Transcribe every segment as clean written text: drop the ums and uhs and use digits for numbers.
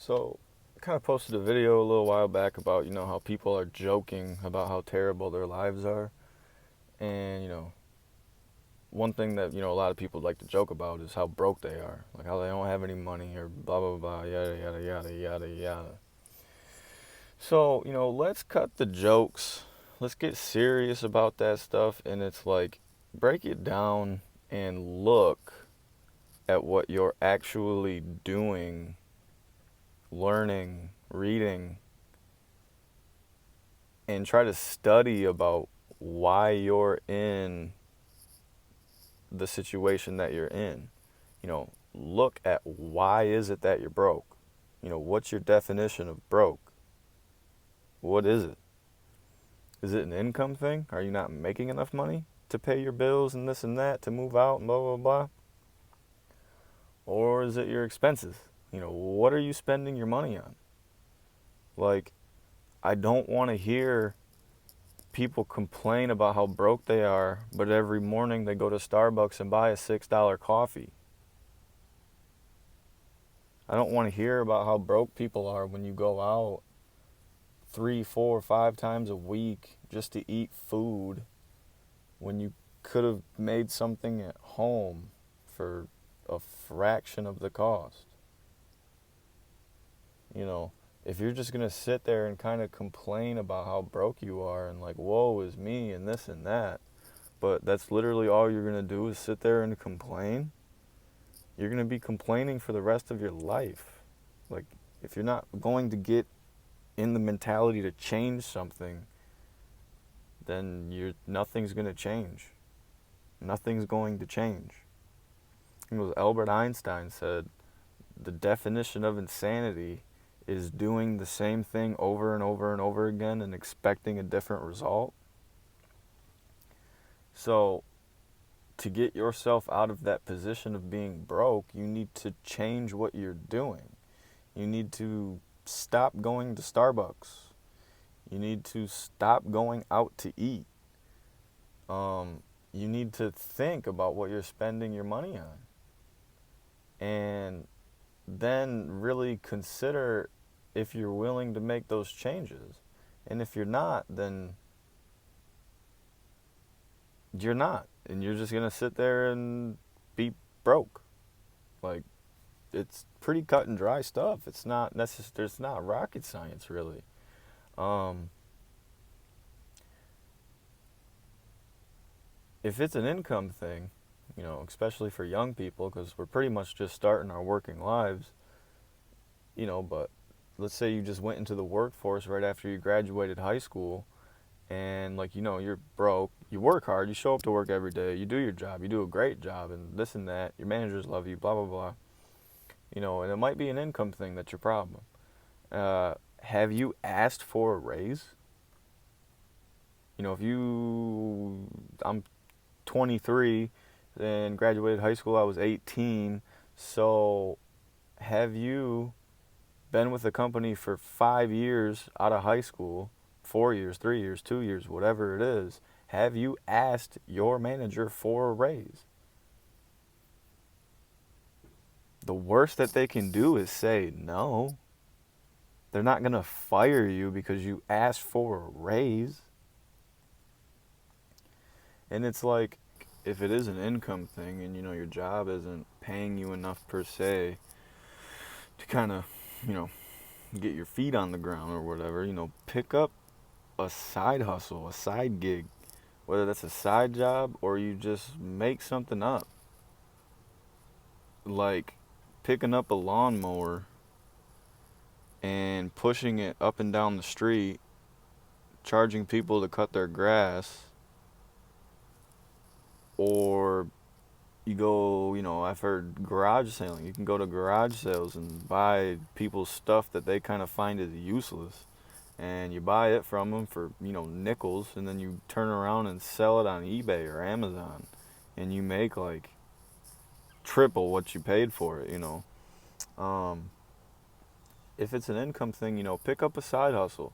So, I kind of posted a video a little while back about, how people are joking about how terrible their lives are. And, one thing that, a lot of people like to joke about is how broke they are. Like how they don't have any money or blah, blah, blah, yada, yada, yada, yada, yada. So, let's cut the jokes. Let's get serious about that stuff. And it's like, break it down and look at what you're actually doing, learning, reading, and try to study about why you're in the situation that you're in. Look at why is it that you're broke? What's your definition of broke? What is it? Is it an income thing? Are you not making enough money to pay your bills and this and that, to move out and blah, blah, blah? Or is it your expenses? What are you spending your money on? Like, I don't want to hear people complain about how broke they are, but every morning they go to Starbucks and buy a $6 coffee. I don't want to hear about how broke people are when you go out 3, 4, 5 times a week just to eat food when you could have made something at home for a fraction of the cost. You know, if you're just going to sit there and kind of complain about how broke you are and like, woe is me and this and that, but that's literally all you're going to do is sit there and complain, you're going to be complaining for the rest of your life. Like, if you're not going to get in the mentality to change something, then nothing's going to change. Nothing's going to change. It was Albert Einstein said, the definition of insanity is doing the same thing over and over and over again and expecting a different result. So, to get yourself out of that position of being broke, you need to change what you're doing. You need to stop going to Starbucks. You need to stop going out to eat. You need to think about what you're spending your money on. And then really consider if you're willing to make those changes. And if you're not, then you're not. And you're just going to sit there and be broke. Like, it's pretty cut and dry stuff. It's not necessary. It's not rocket science, really. If it's an income thing, especially for young people, because we're pretty much just starting our working lives, but let's say you just went into the workforce right after you graduated high school and, like, you're broke, you work hard, you show up to work every day, you do your job, you do a great job, and this and that, your managers love you, blah, blah, blah. And it might be an income thing that's your problem. Have you asked for a raise? I'm 23 and graduated high school, I was 18. So have you been with a company for 5 years out of high school, 4 years, 3 years, 2 years, whatever it is? Have you asked your manager for a raise? The worst that they can do is say no. They're not going to fire you because you asked for a raise. And it's like, if it is an income thing and your job isn't paying you enough per se to kind of, get your feet on the ground or whatever, pick up a side hustle, a side gig, whether that's a side job or you just make something up. Like picking up a lawnmower and pushing it up and down the street, charging people to cut their grass, or you go, I've heard garage selling. You can go to garage sales and buy people's stuff that they kind of find is useless. And you buy it from them for, nickels, and then you turn around and sell it on eBay or Amazon. And you make like triple what you paid for it, If it's an income thing, pick up a side hustle.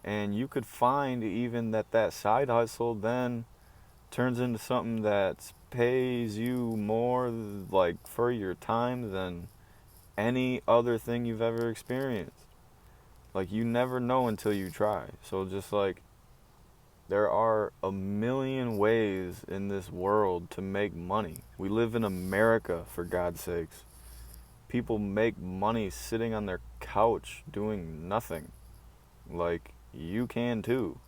And you could find even that side hustle then turns into something that pays you more, like, for your time than any other thing you've ever experienced. Like, you never know until you try. So just like, there are a million ways in this world to make money. We live in America, for God's sakes. People make money sitting on their couch doing nothing. Like, you can too.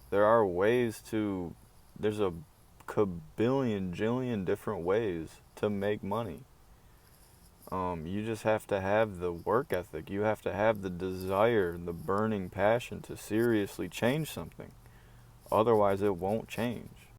There are ways to, there's a kabillion, jillion different ways to make money. You just have to have the work ethic. You have to have the desire, the burning passion to seriously change something. Otherwise, it won't change.